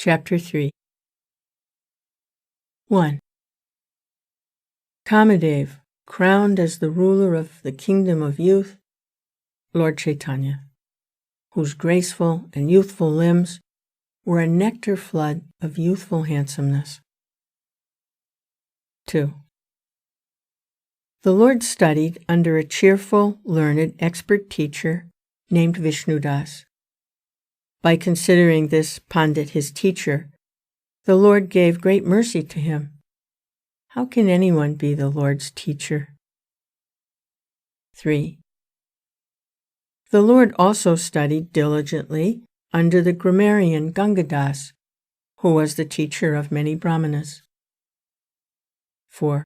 Chapter 3 1. Kamadev, crowned as the ruler of the kingdom of youth, Lord Chaitanya, whose graceful and youthful limbs were a nectar flood of youthful handsomeness. 2. The Lord studied under a cheerful, learned, expert teacher named Vishnudas. By considering this Pandit his teacher, the Lord gave great mercy to him. How can anyone be the Lord's teacher? 3. The Lord also studied diligently under the grammarian Gangadas, who was the teacher of many brahmanas. 4.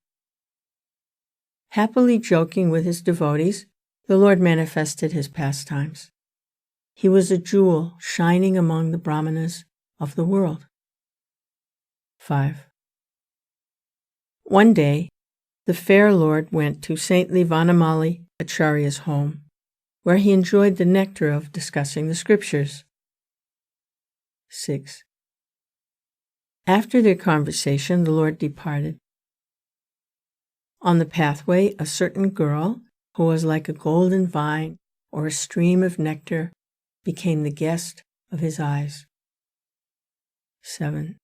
Happily joking with his devotees, the Lord manifested his pastimes. He was a jewel shining among the brahmanas of the world. 5. One day, the fair Lord went to saintly Vanamali Acharya's home, where he enjoyed the nectar of discussing the scriptures. 6. After their conversation, the Lord departed. On the pathway, a certain girl, who was like a golden vine or a stream of nectar, became the guest of his eyes. 7.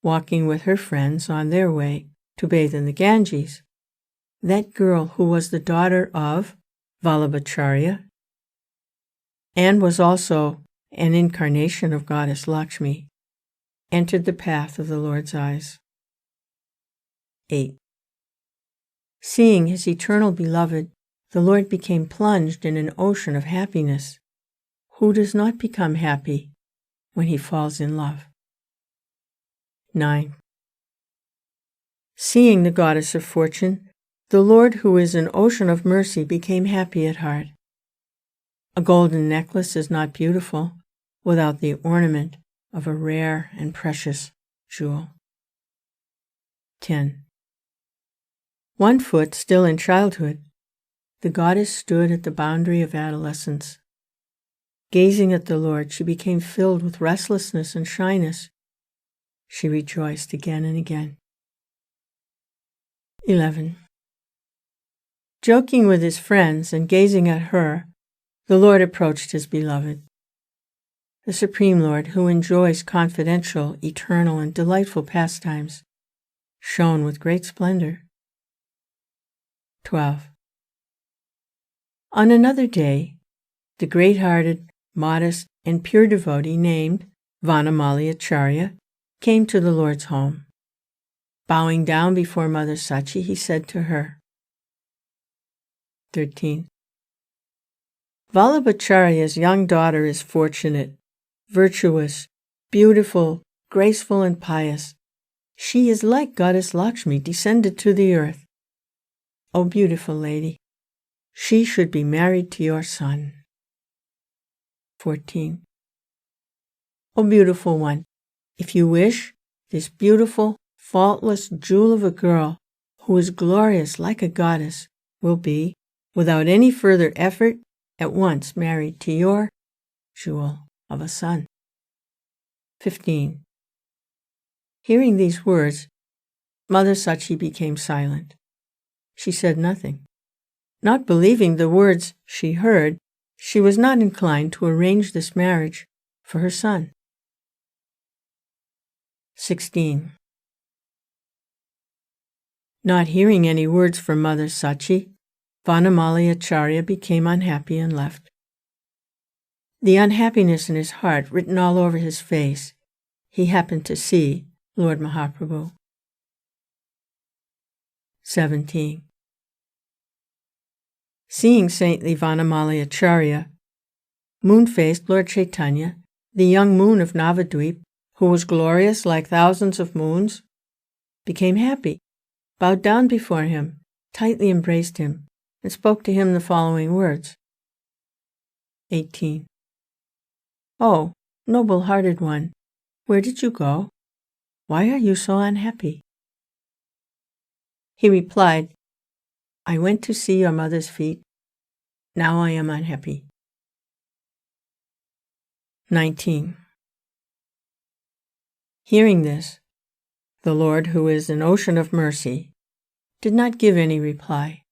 Walking with her friends on their way to bathe in the Ganges, that girl who was the daughter of Vallabhacharya and was also an incarnation of goddess Lakshmi, entered the path of the Lord's eyes. 8. Seeing his eternal beloved, the Lord became plunged in an ocean of happiness. Who does not become happy when he falls in love? 9. Seeing the goddess of fortune, the Lord, who is an ocean of mercy, became happy at heart. A golden necklace is not beautiful without the ornament of a rare and precious jewel. 10. 1 foot still in childhood, the goddess stood at the boundary of adolescence. Gazing at the Lord, she became filled with restlessness and shyness. She rejoiced again and again. 11. Joking with his friends and gazing at her, the Lord approached his beloved. The Supreme Lord, who enjoys confidential, eternal, and delightful pastimes, shone with great splendor. 12. On another day, the great-hearted, modest, and pure devotee named Vanamali Acharya came to the Lord's home. Bowing down before Mother Sachi, he said to her, 13. Vallabhacharya's young daughter is fortunate, virtuous, beautiful, graceful, and pious. She is like Goddess Lakshmi descended to the earth. O beautiful lady, she should be married to your son. 14. O beautiful one, if you wish, this beautiful, faultless jewel of a girl, who is glorious like a goddess, will be, without any further effort, at once married to your jewel of a son. 15. Hearing these words, Mother Sachi became silent. She said nothing. Not believing the words she heard, she was not inclined to arrange this marriage for her son. 16. Not hearing any words from Mother Sachi, Vanamali Acharya became unhappy and left. The unhappiness in his heart written all over his face, he happened to see Lord Mahaprabhu. 17. Seeing saintly Vanamali Acharya, moon-faced Lord Chaitanya, the young moon of Navadvip, who was glorious like thousands of moons, became happy, bowed down before him, tightly embraced him, and spoke to him the following words. 18. Oh, noble-hearted one, where did you go? Why are you so unhappy? He replied, I went to see your mother's feet. Now I am unhappy. 19. Hearing this, the Lord, who is an ocean of mercy, did not give any reply,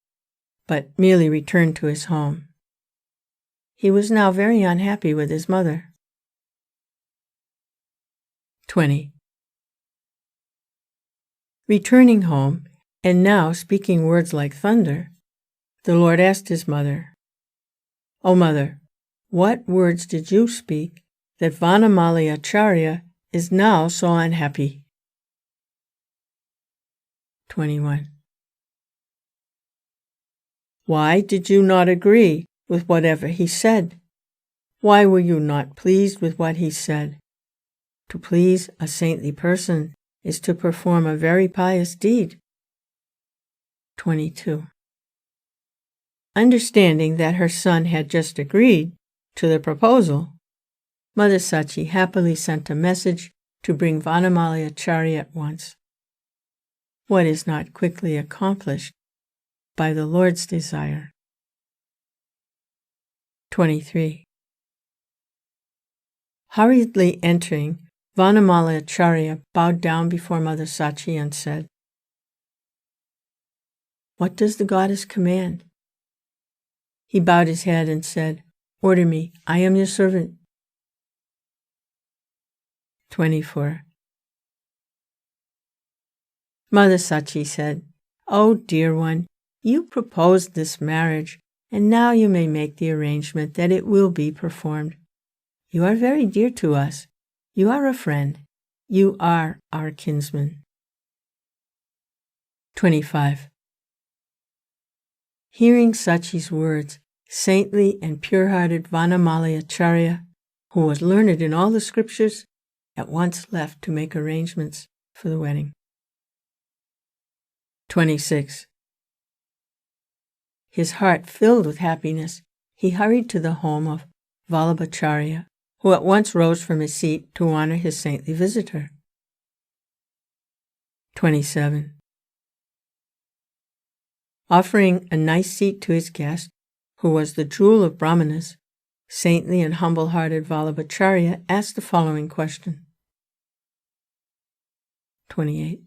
but merely returned to his home. He was now very unhappy with his mother. 20. Returning home, and now speaking words like thunder, the Lord asked his mother, "O mother, what words did you speak that Vanamali Acharya is now so unhappy?" 21. Why did you not agree with whatever he said? Why were you not pleased with what he said? To please a saintly person is to perform a very pious deed. 22. Understanding that her son had just agreed to the proposal, Mother Sachi happily sent a message to bring Vanamali Acharya at once. What is not quickly accomplished by the Lord's desire. 23. Hurriedly entering, Vanamali Acharya bowed down before Mother Sachi and said, "What does the goddess command?" He bowed his head and said, "Order me, I am your servant." 24. Mother Sachi said, "Oh, dear one, you proposed this marriage, and now you may make the arrangement that it will be performed. You are very dear to us. You are a friend. You are our kinsman." 25. Hearing Sachi's words, saintly and pure-hearted Vanamali Acharya, who was learned in all the scriptures, at once left to make arrangements for the wedding. 26. His heart filled with happiness, he hurried to the home of Vallabhacharya, who at once rose from his seat to honor his saintly visitor. 27. Offering a nice seat to his guest, who was the jewel of brahmanas, saintly and humble-hearted Vallabhacharya asked the following question. 28.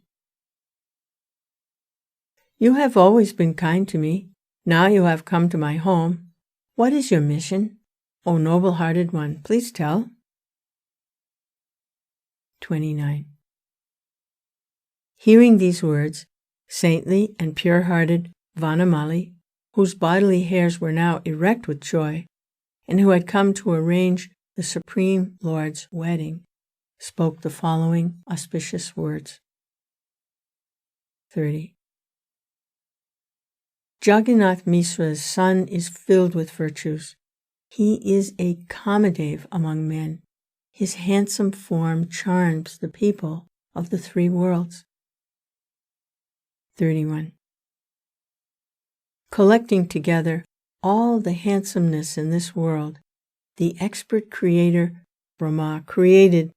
You have always been kind to me. Now you have come to my home. What is your mission? O noble-hearted one, please tell. 29. Hearing these words, saintly and pure-hearted Vanamali, whose bodily hairs were now erect with joy, and who had come to arrange the Supreme Lord's wedding, spoke the following auspicious words. 30. Jagannath Mishra's son is filled with virtues. He is a Kamadev among men. His handsome form charms the people of the three worlds. 31. Collecting together all the handsomeness in this world, the expert creator Brahma created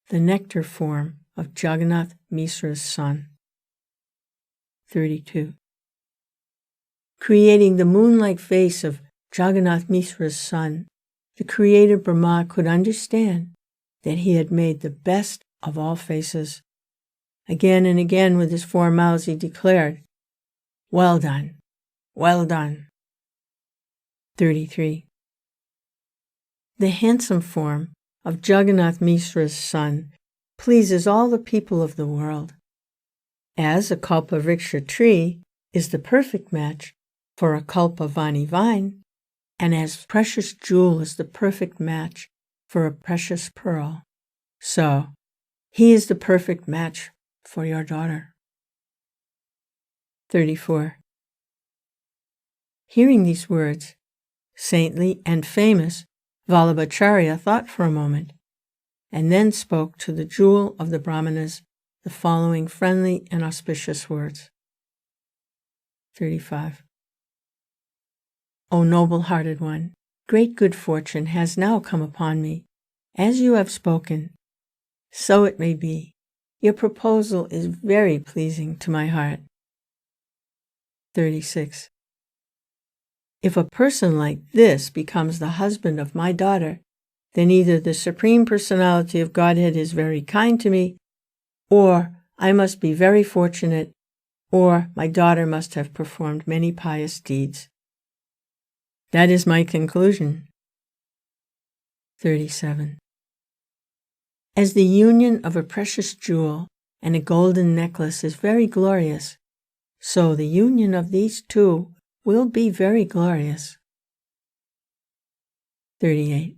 the nectar form of Jagannath Mishra's son. 32. Creating the moon-like face of Jagannath Mishra's son, the creator Brahma could understand that he had made the best of all faces. Again and again with his four mouths he declared, "Well done, well done." 33. The handsome form of Jagannath Mishra's son pleases all the people of the world. As a kalpavriksha tree is the perfect match for a kalpavani vine, and as precious jewel is the perfect match for a precious pearl, so he is the perfect match for your daughter. 34. Hearing these words, saintly and famous Vallabhacharya thought for a moment, and then spoke to the jewel of the brahmanas the following friendly and auspicious words. 35. O noble-hearted one, great good fortune has now come upon me. As you have spoken, so it may be. Your proposal is very pleasing to my heart. 36. If a person like this becomes the husband of my daughter, then either the Supreme Personality of Godhead is very kind to me, or I must be very fortunate, or my daughter must have performed many pious deeds. That is my conclusion. 37. As the union of a precious jewel and a golden necklace is very glorious, so the union of these two will be very glorious. 38.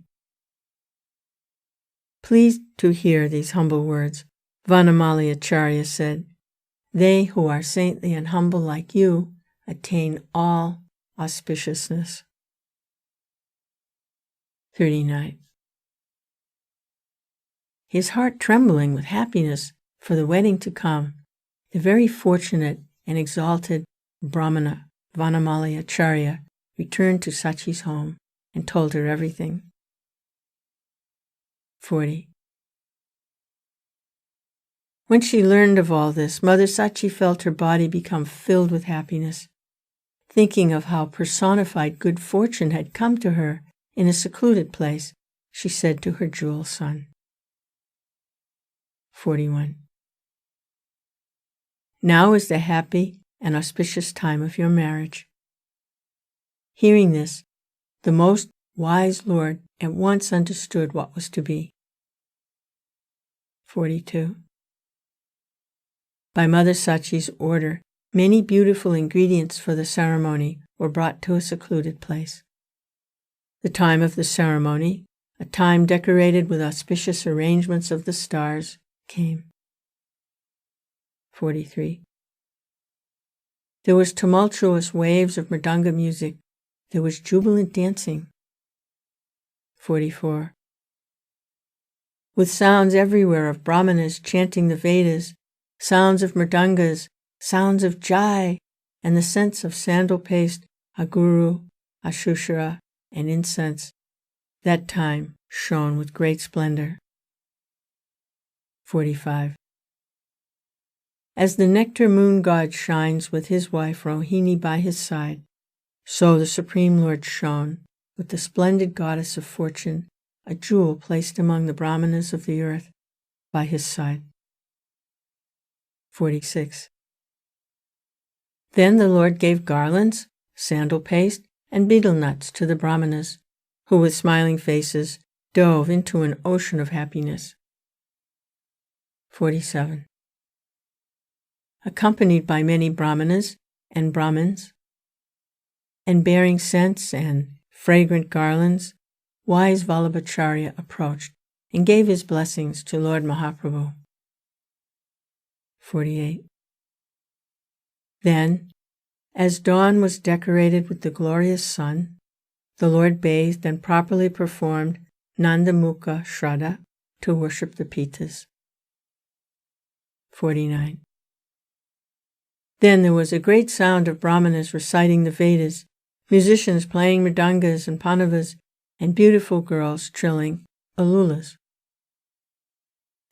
Pleased to hear these humble words, Vanamali Acharya said, "They who are saintly and humble like you attain all auspiciousness." 39. His heart trembling with happiness for the wedding to come, the very fortunate and exalted Brahmana Vanamali Acharya returned to Sachi's home and told her everything. 40. When she learned of all this, Mother Sachi felt her body become filled with happiness. Thinking of how personified good fortune had come to her in a secluded place, she said to her jewel son. 41. Now is the happy and auspicious time of your marriage. Hearing this, the most wise Lord at once understood what was to be. 42. By Mother Sachi's order, many beautiful ingredients for the ceremony were brought to a secluded place. The time of the ceremony, a time decorated with auspicious arrangements of the stars, came. 43. There was tumultuous waves of mridanga music. There was jubilant dancing. 44. With sounds everywhere of brahmanas chanting the Vedas, sounds of mridangas, sounds of jai, and the scents of sandal paste, aguru, ashushara, and incense, that time shone with great splendor. 45. As the nectar moon god shines with his wife Rohini by his side, so the Supreme Lord shone with the splendid goddess of fortune, a jewel placed among the brahmanas of the earth, by his side. 46. Then the Lord gave garlands, sandal paste, and betel nuts to the brahmanas, who with smiling faces dove into an ocean of happiness. 47. Accompanied by many brahmanas and brahmins, and bearing scents and fragrant garlands, wise Vallabhacharya approached and gave his blessings to Lord Mahaprabhu. 48. Then, as dawn was decorated with the glorious sun, the Lord bathed and properly performed Nandamukha Shraddha to worship the Pitas. 49. Then there was a great sound of brahmanas reciting the Vedas, musicians playing mridangas and panavas, and beautiful girls trilling alulas.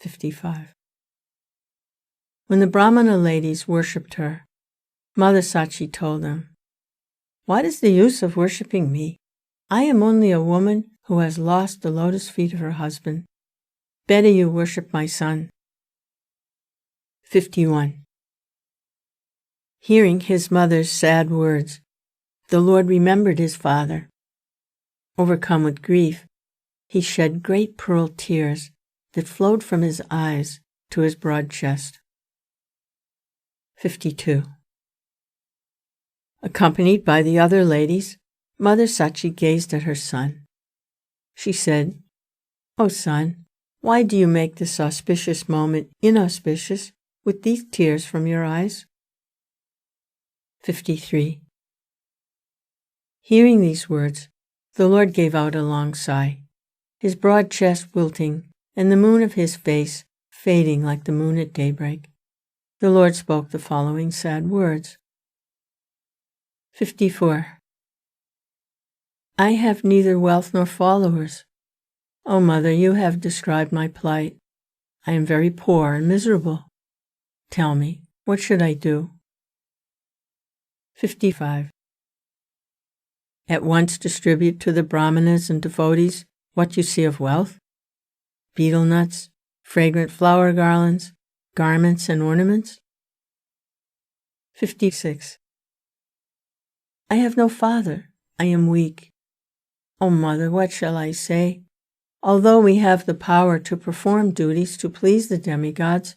55. When the Brahmana ladies worshipped her, Mother Sachi told them, "What is the use of worshipping me? I am only a woman who has lost the lotus feet of her husband. Better you worship my son." 51. Hearing his mother's sad words, the Lord remembered his father. Overcome with grief, he shed great pearl tears that flowed from his eyes to his broad chest. 52. Accompanied by the other ladies, Mother Sachi gazed at her son. She said, "O son, why do you make this auspicious moment inauspicious with these tears from your eyes?" 53. Hearing these words, the Lord gave out a long sigh, his broad chest wilting, and the moon of his face fading like the moon at daybreak. The Lord spoke the following sad words. 54. I have neither wealth nor followers. O Mother, you have described my plight. I am very poor and miserable. Tell me, what should I do? 55. At once distribute to the brahmanas and devotees what you see of wealth, betel nuts, fragrant flower garlands, garments and ornaments? 56. I have no father, I am weak. O mother, what shall I say? Although we have the power to perform duties to please the demigods,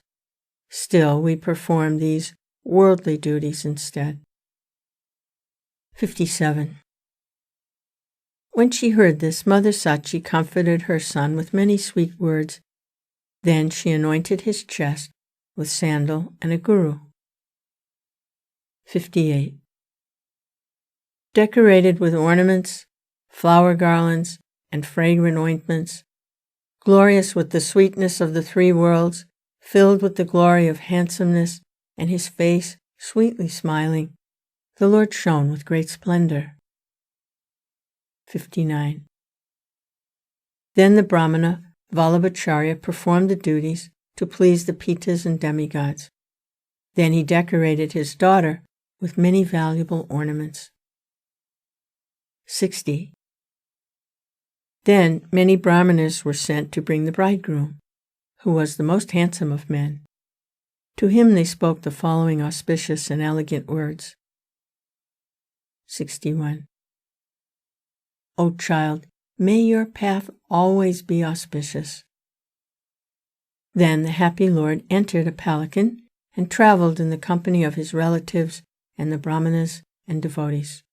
still we perform these worldly duties instead. 57. When she heard this, Mother Sachi comforted her son with many sweet words. Then she anointed his chest with sandal and a guru. 58. Decorated with ornaments, flower garlands, and fragrant ointments, glorious with the sweetness of the three worlds, filled with the glory of handsomeness, and his face sweetly smiling, the Lord shone with great splendor. 59. Then the Brahmana Vallabhacharya performed the duties to please the Pitas and demigods. Then he decorated his daughter with many valuable ornaments. 60. Then many brahmanas were sent to bring the bridegroom, who was the most handsome of men. To him they spoke the following auspicious and elegant words. 61. O child, may your path always be auspicious. Then the happy Lord entered a palanquin and traveled in the company of his relatives and the brahmanas and devotees.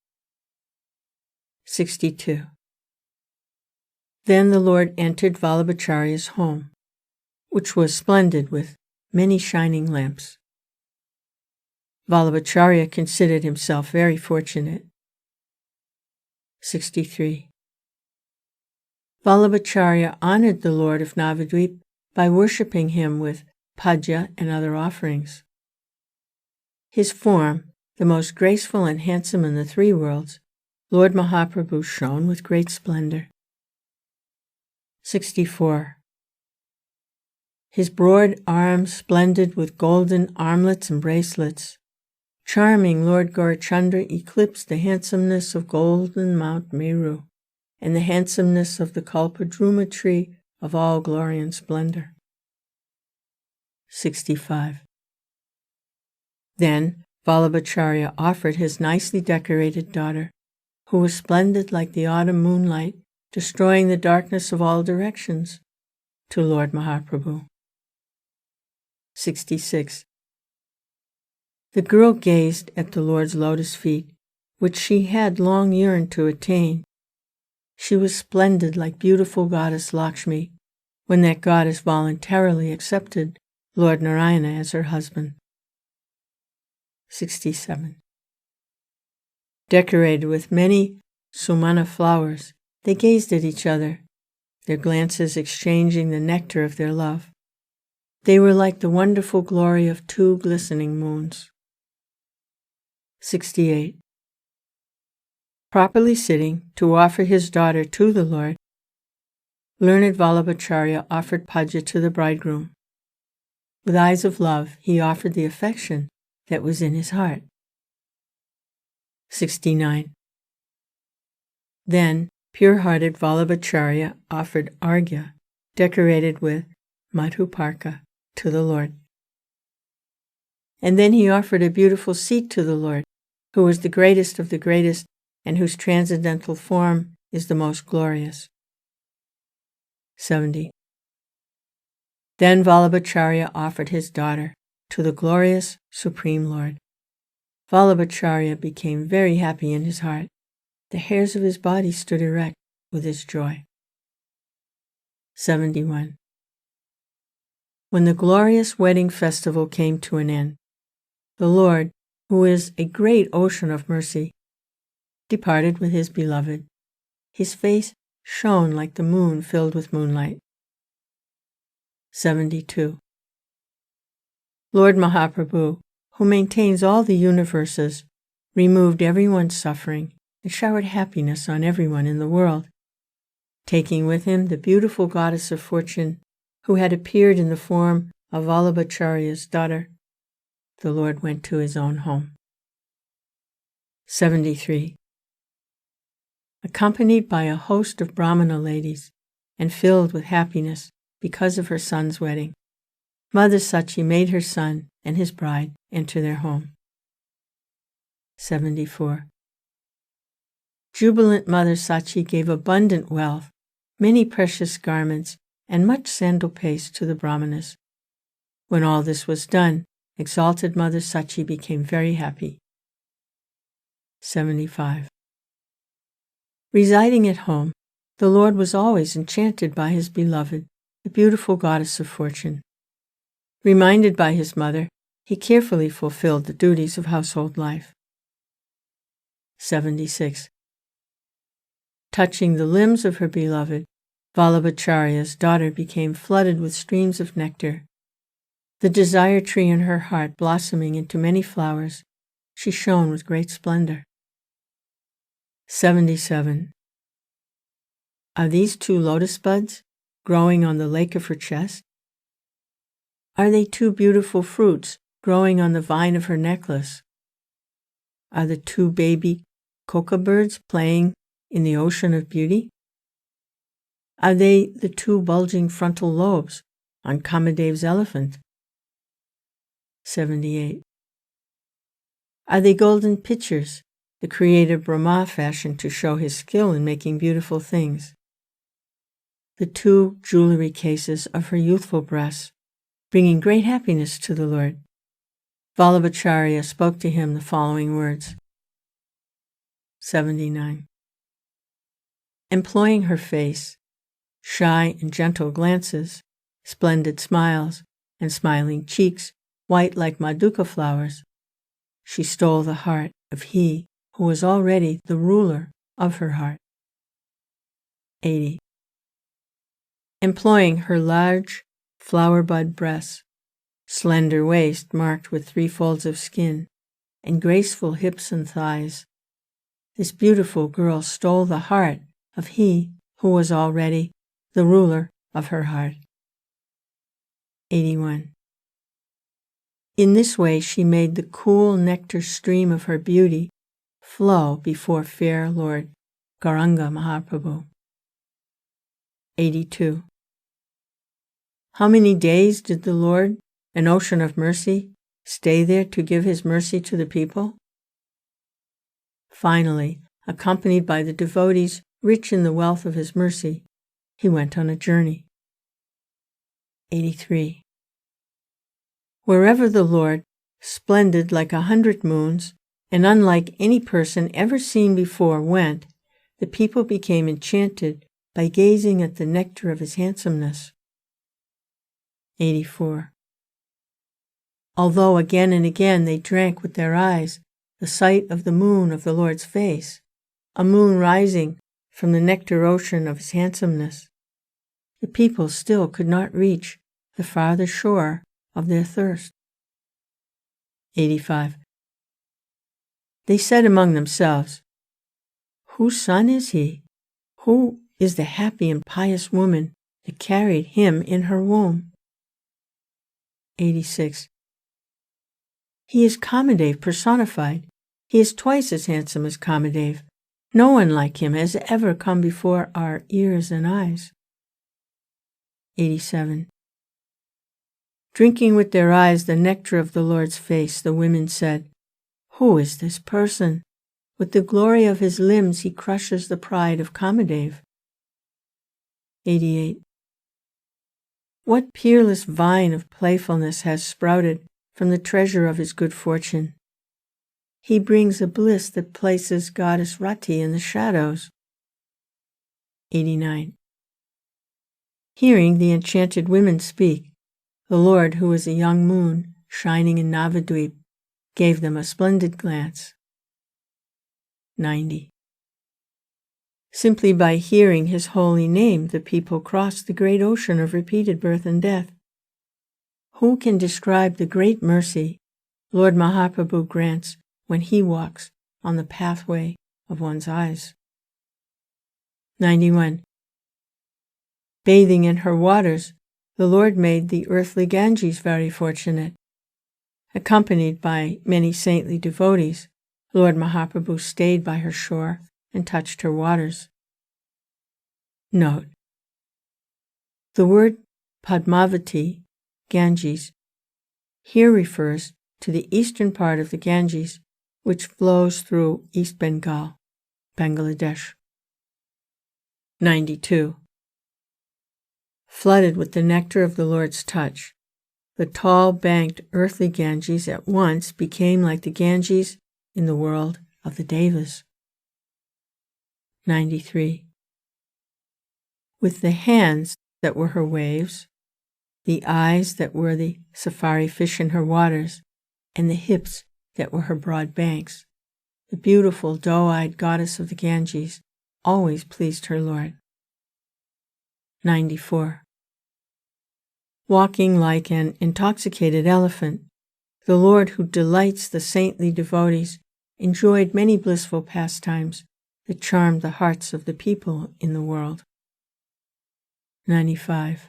62. Then the Lord entered Vallabhacharya's home, which was splendid with many shining lamps. Vallabhacharya considered himself very fortunate. 63. Vallabhacharya honored the Lord of Navadvip by worshipping him with padya and other offerings. His form, the most graceful and handsome in the three worlds, Lord Mahaprabhu shone with great splendor. 64. His broad arms splendid with golden armlets and bracelets. Charming Lord Gaurachandra eclipsed the handsomeness of golden Mount Meru and the handsomeness of the Kalpadruma tree of all glory and splendor. 65. Then Vallabhacharya offered his nicely decorated daughter, who was splendid like the autumn moonlight, destroying the darkness of all directions, to Lord Mahaprabhu. 66. The girl gazed at the Lord's lotus feet, which she had long yearned to attain. She was splendid like beautiful goddess Lakshmi, when that goddess voluntarily accepted Lord Narayana as her husband. 67. Decorated with many sumana flowers, they gazed at each other, their glances exchanging the nectar of their love. They were like the wonderful glory of two glistening moons. 68. Properly sitting to offer his daughter to the Lord, learned Vallabhacharya offered padya to the bridegroom. With eyes of love, he offered the affection that was in his heart. 69. Then pure-hearted Vallabhacharya offered arghya, decorated with madhuparka, to the Lord. And then he offered a beautiful seat to the Lord, who was the greatest of the greatest and whose transcendental form is the most glorious. 70. Then Vallabhacharya offered his daughter to the glorious Supreme Lord. Vallabhacharya became very happy in his heart. The hairs of his body stood erect with his joy. 71. When the glorious wedding festival came to an end, the Lord, who is a great ocean of mercy, departed with his beloved. His face shone like the moon filled with moonlight. 72. Lord Mahaprabhu, who maintains all the universes, removed everyone's suffering and showered happiness on everyone in the world. Taking with him the beautiful goddess of fortune, who had appeared in the form of Vallabhacharya's daughter, the Lord went to his own home. 73. Accompanied by a host of Brahmana ladies, and filled with happiness because of her son's wedding. Mother Sachi made her son and his bride enter their home. 74. Jubilant Mother Sachi gave abundant wealth, many precious garments, and much sandal paste to the brahmanas. When all this was done, exalted Mother Sachi became very happy. 75. Residing at home, the Lord was always enchanted by his beloved, the beautiful goddess of fortune. Reminded by his mother, he carefully fulfilled the duties of household life. 76. Touching the limbs of her beloved, Vallabhacharya's daughter became flooded with streams of nectar. The desire tree in her heart blossoming into many flowers, she shone with great splendor. 77. Are these two lotus buds growing on the lake of her chest? Are they two beautiful fruits growing on the vine of her necklace? Are the two baby coca birds playing in the ocean of beauty? Are they the two bulging frontal lobes on Kamadev's elephant? 78. Are they golden pitchers the creator Brahma fashioned to show his skill in making beautiful things? The two jewelry cases of her youthful breasts, bringing great happiness to the Lord. Vallabhacharya spoke to him the following words. 79. Employing her face, shy and gentle glances, splendid smiles, and smiling cheeks, white like maduka flowers, she stole the heart of he who was already the ruler of her heart. 80. Employing her large, flower-bud breasts, slender waist marked with 3 folds of skin, and graceful hips and thighs, this beautiful girl stole the heart of he who was already the ruler of her heart. 81. In this way she made the cool nectar stream of her beauty flow before fair Lord Gauranga Mahaprabhu. 82. How many days did the Lord, an ocean of mercy, stay there to give his mercy to the people? Finally, accompanied by the devotees rich in the wealth of his mercy, he went on a journey. 83. Wherever the Lord, splendid like 100 moons, and unlike any person ever seen before, went, the people became enchanted by gazing at the nectar of his handsomeness. 84. Although again and again they drank with their eyes the sight of the moon of the Lord's face, a moon rising from the nectar ocean of his handsomeness, the people still could not reach the farther shore of their thirst. 85. They said among themselves, whose son is he? Who is the happy and pious woman that carried him in her womb? 86. He is Kamadev personified. He is twice as handsome as Kamadev. No one like him has ever come before our ears and eyes. 87. Drinking with their eyes the nectar of the Lord's face, the women said, who is this person? With the glory of his limbs he crushes the pride of Kamadev. 88. What peerless vine of playfulness has sprouted from the treasure of his good fortune? He brings a bliss that places goddess Rati in the shadows. 89. Hearing the enchanted women speak, the Lord, who is a young moon shining in Navadvip, gave them a splendid glance. 90. Simply by hearing his holy name, the people crossed the great ocean of repeated birth and death. Who can describe the great mercy Lord Mahaprabhu grants when he walks on the pathway of one's eyes? 91. Bathing in her waters, the Lord made the earthly Ganges very fortunate. Accompanied by many saintly devotees, Lord Mahaprabhu stayed by her shore and touched her waters. Note: The word Padmavati, Ganges, here refers to the eastern part of the Ganges, which flows through East Bengal, Bangladesh. 92. Flooded with the nectar of the Lord's touch, the tall, banked, earthly Ganges at once became like the Ganges in the world of the Devas. 93. With the hands that were her waves, the eyes that were the safari fish in her waters, and the hips that were her broad banks, the beautiful doe-eyed goddess of the Ganges always pleased her Lord. 94. Walking like an intoxicated elephant, the Lord who delights the saintly devotees enjoyed many blissful pastimes that charmed the hearts of the people in the world. 95.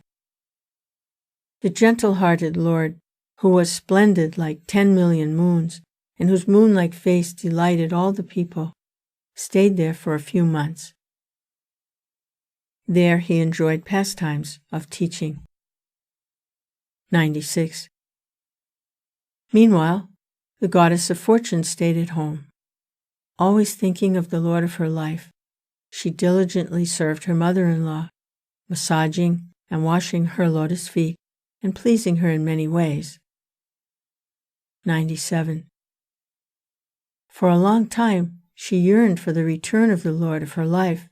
The gentle-hearted Lord, who was splendid like 10 million moons, and whose moon-like face delighted all the people, stayed there for a few months. There he enjoyed pastimes of teaching. 96. Meanwhile, the goddess of fortune stayed at home. Always thinking of the Lord of her life, she diligently served her mother-in-law, massaging and washing her lotus feet and pleasing her in many ways. 97. For a long time, she yearned for the return of the Lord of her life.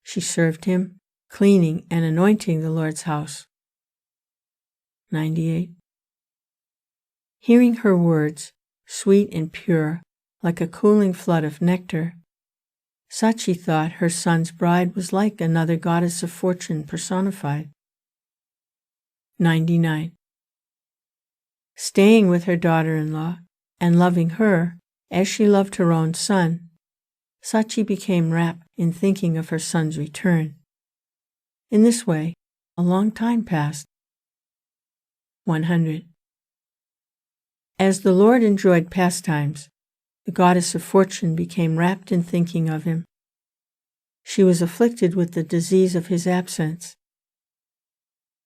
She served him, cleaning and anointing the Lord's house. 98. Hearing her words, sweet and pure, like a cooling flood of nectar, Sachi thought her son's bride was like another goddess of fortune personified. 99. Staying with her daughter-in-law and loving her as she loved her own son, Sachi became rapt in thinking of her son's return. In this way, a long time passed. 100. As the Lord enjoyed pastimes, the goddess of fortune became rapt in thinking of him. She was afflicted with the disease of his absence.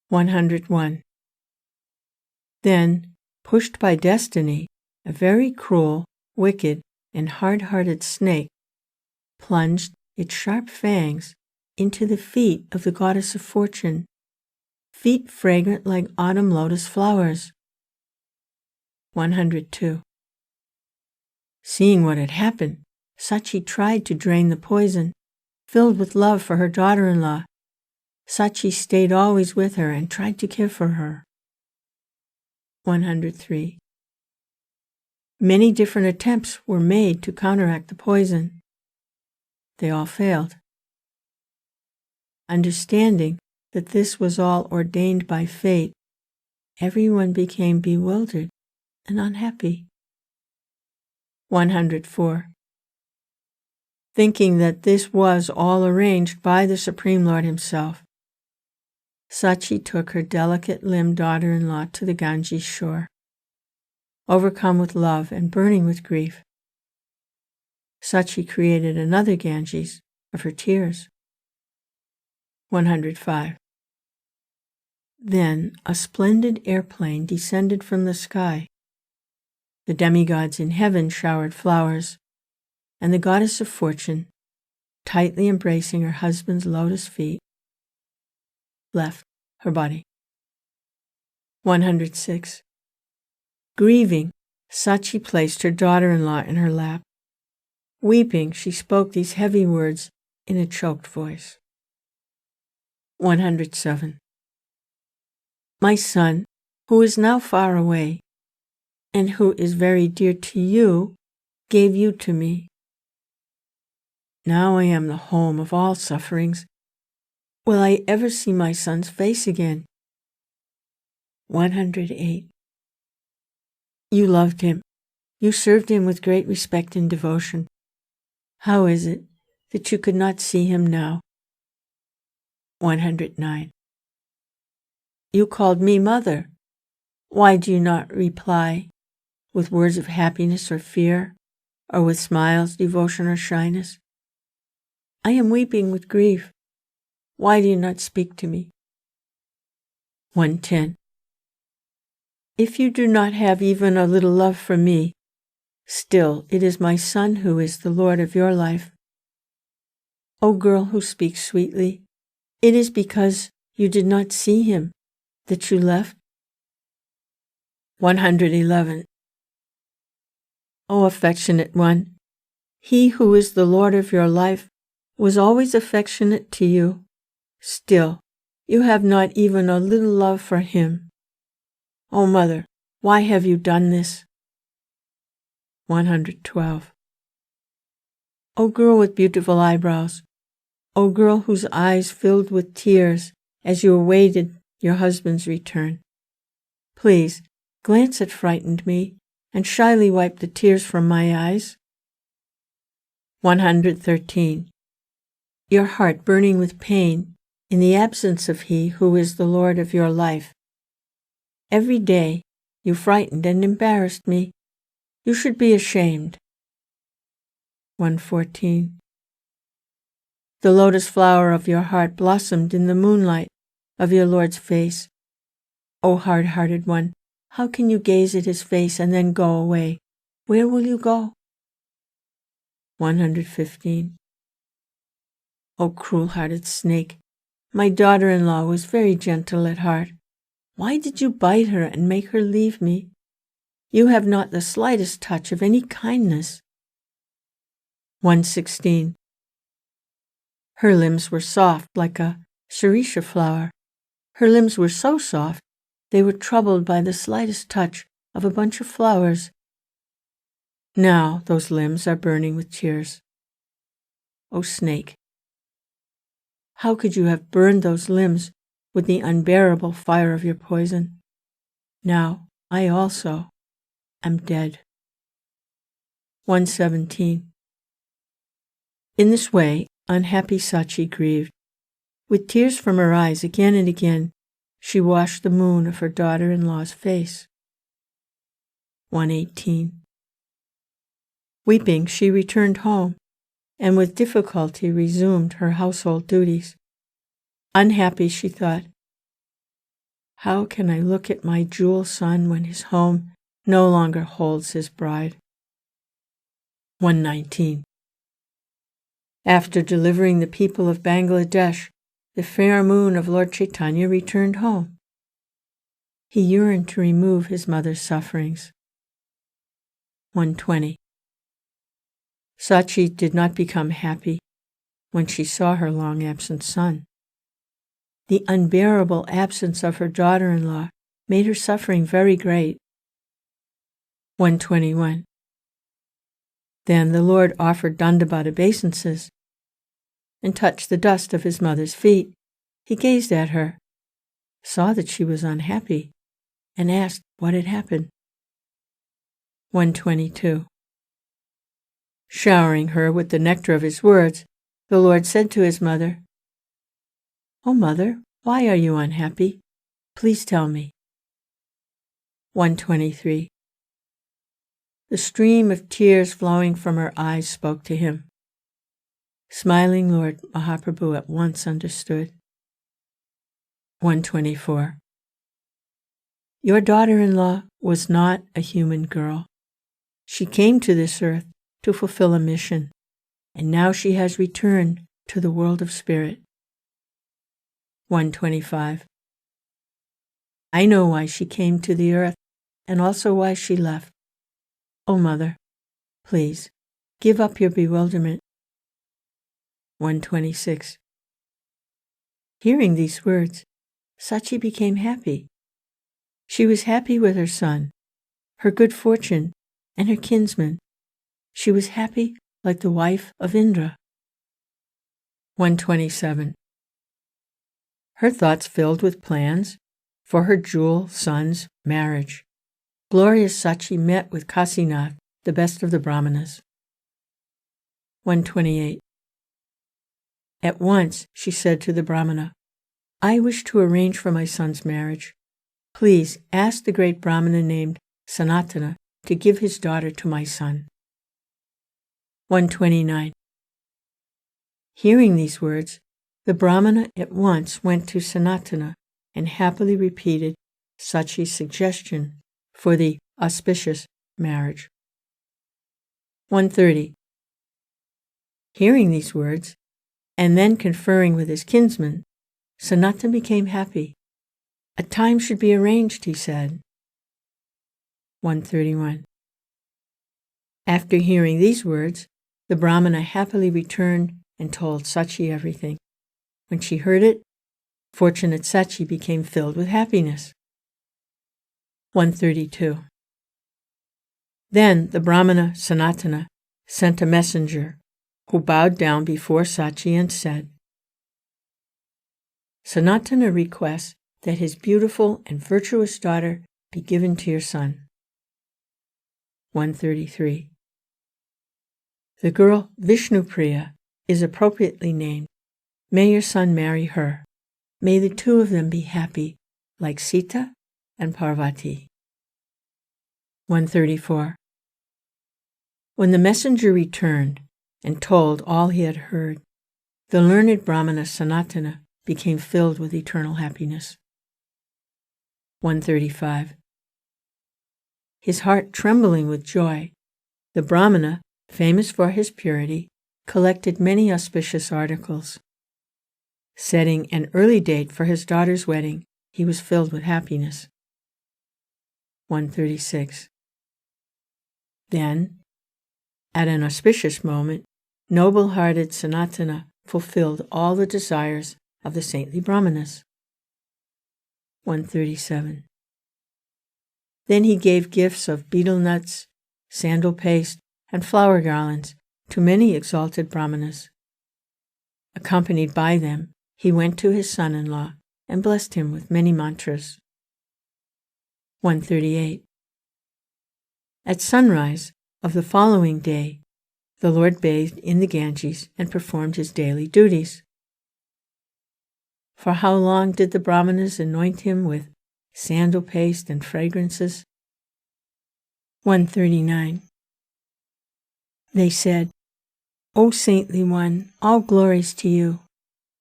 101. Then, pushed by destiny, a very cruel, wicked, and hard-hearted snake plunged its sharp fangs into the feet of the goddess of fortune, feet fragrant like autumn lotus flowers. 102. Seeing what had happened, Sachi tried to drain the poison. Filled with love for her daughter-in-law, Sachi stayed always with her and tried to care for her. 103. Many different attempts were made to counteract the poison. They all failed. Understanding that this was all ordained by fate, everyone became bewildered and unhappy. 104. Thinking that this was all arranged by the Supreme Lord himself, Sachi took her delicate-limbed daughter-in-law to the Ganges shore. Overcome with love and burning with grief, Sachi created another Ganges of her tears. 105. Then a splendid airplane descended from the sky. The demigods in heaven showered flowers, and the goddess of fortune, tightly embracing her husband's lotus feet, left her body. 106. Grieving, Sachi placed her daughter-in-law in her lap. Weeping, she spoke these heavy words in a choked voice. 107. My son, who is now far away, and who is very dear to you, gave you to me. Now I am the home of all sufferings. Will I ever see my son's face again? 108. You loved him. You served him with great respect and devotion. How is it that you could not see him now? 109. You called me mother. Why do you not reply with words of happiness or fear, or with smiles, devotion, or shyness? I am weeping with grief. Why do you not speak to me? 110. If you do not have even a little love for me, still it is my son who is the Lord of your life. O girl who speaks sweetly, it is because you did not see him that you left. 111. O affectionate one, he who is the Lord of your life was always affectionate to you. Still, you have not even a little love for him. O mother, why have you done this? 112. O girl with beautiful eyebrows, O girl whose eyes filled with tears as you awaited your husband's return, please glance at frightened me and shyly wipe the tears from my eyes. 113. Your heart burning with pain in the absence of he who is the Lord of your life. Every day you frightened and embarrassed me. You should be ashamed. 114. The lotus flower of your heart blossomed in the moonlight of your Lord's face. O hard-hearted one, how can you gaze at his face and then go away? Where will you go? 115. O cruel-hearted snake, my daughter-in-law was very gentle at heart. Why did you bite her and make her leave me? You have not the slightest touch of any kindness. 116. Her limbs were soft like a shirishah flower. Her limbs were so soft they were troubled by the slightest touch of a bunch of flowers. Now those limbs are burning with tears. O snake, how could you have burned those limbs with the unbearable fire of your poison? Now I also am dead. 117. In this way, unhappy Sachi grieved. With tears from her eyes again and again, she washed the moon of her daughter-in-law's face. 118. Weeping, she returned home, and with difficulty resumed her household duties. Unhappy, she thought, how can I look at my jewel son when his home no longer holds his bride? 119. After delivering the people of Bangladesh, the fair moon of Lord Chaitanya returned home. He yearned to remove his mother's sufferings. 120. Sachi did not become happy when she saw her long-absent son. The unbearable absence of her daughter-in-law made her suffering very great. 121. Then the Lord offered Dandavat obeisances and touched the dust of his mother's feet. He gazed at her, saw that she was unhappy, and asked what had happened. 122. Showering her with the nectar of his words, the Lord said to his mother, O mother, why are you unhappy? Please tell me. 123. The stream of tears flowing from her eyes spoke to him. Smiling Lord Mahaprabhu at once understood. 124. Your daughter-in-law was not a human girl. She came to this earth to fulfill a mission, and now she has returned to the world of spirit. 125. I know why she came to the earth, and also why she left. O mother, please, give up your bewilderment. 126. Hearing these words, Sachi became happy. She was happy with her son, her good fortune, and her kinsman. She was happy like the wife of Indra. 127. Her thoughts filled with plans for her jewel son's marriage. Glorious Sachi met with Kasinath, the best of the brahmanas. 128. At once she said to the brahmana, I wish to arrange for my son's marriage. Please ask the great brahmana named Sanatana to give his daughter to my son. 129. Hearing these words, the brahmana at once went to Sanatana and happily repeated Sachi's suggestion for the auspicious marriage. 130. Hearing these words, and then conferring with his kinsman, Sanatana became happy. A time should be arranged, he said. 131. After hearing these words, the Brahmana happily returned and told Sachi everything. When she heard it, fortunate Sachi became filled with happiness. 132. Then the Brahmana Sanatana sent a messenger who bowed down before Sachi and said, Sanatana requests that his beautiful and virtuous daughter be given to your son. 133. The girl Vishnupriya is appropriately named. May your son marry her. May the two of them be happy, like Sita and Parvati. 134. When the messenger returned and told all he had heard, the learned Brahmana Sanatana became filled with eternal happiness. 135. His heart trembling with joy, the Brahmana, famous for his purity, collected many auspicious articles. Setting an early date for his daughter's wedding, he was filled with happiness. 136. Then, at an auspicious moment, noble-hearted Sanatana fulfilled all the desires of the saintly Brahmanas. 137. Then he gave gifts of betel nuts, sandal paste, and flower garlands to many exalted Brahmanas. Accompanied by them, he went to his son-in-law and blessed him with many mantras. 138. At sunrise of the following day, the Lord bathed in the Ganges and performed his daily duties. For how long did the Brahmanas anoint him with sandal paste and fragrances? 139. They said, O saintly one, all glories to you.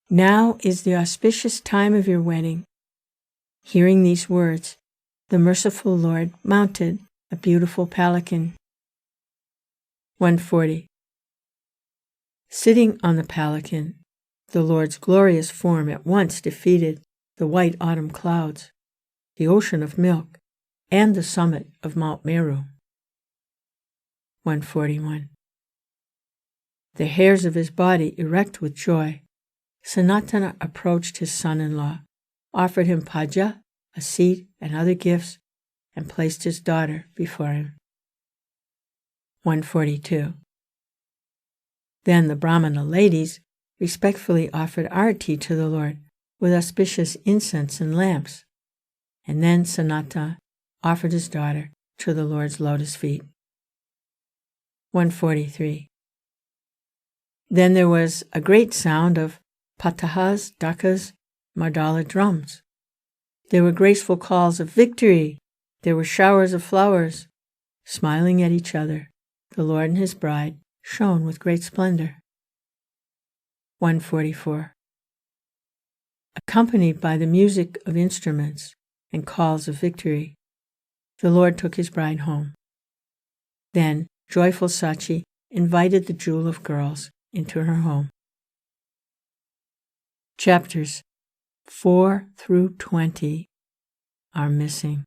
Now is the auspicious time of your wedding. Hearing these words, the merciful Lord mounted a beautiful palanquin. 140. Sitting on the palanquin, the Lord's glorious form at once defeated the white autumn clouds, the ocean of milk, and the summit of Mount Meru. 141. The hairs of his body erect with joy, Sanatana approached his son-in-law, offered him paja, a seat, and other gifts, and placed his daughter before him. 142. Then the Brahmana ladies respectfully offered arati to the Lord with auspicious incense and lamps, and then Sanatana offered his daughter to the Lord's lotus feet. 143. Then there was a great sound of patahas, dakas, mardala drums. There were graceful calls of victory. There were showers of flowers. Smiling at each other, the Lord and his bride shone with great splendor. 144. Accompanied by the music of instruments and calls of victory, the Lord took his bride home. Then joyful Sachi invited the jewel of girls into her home. Chapters 4 through 20 are missing.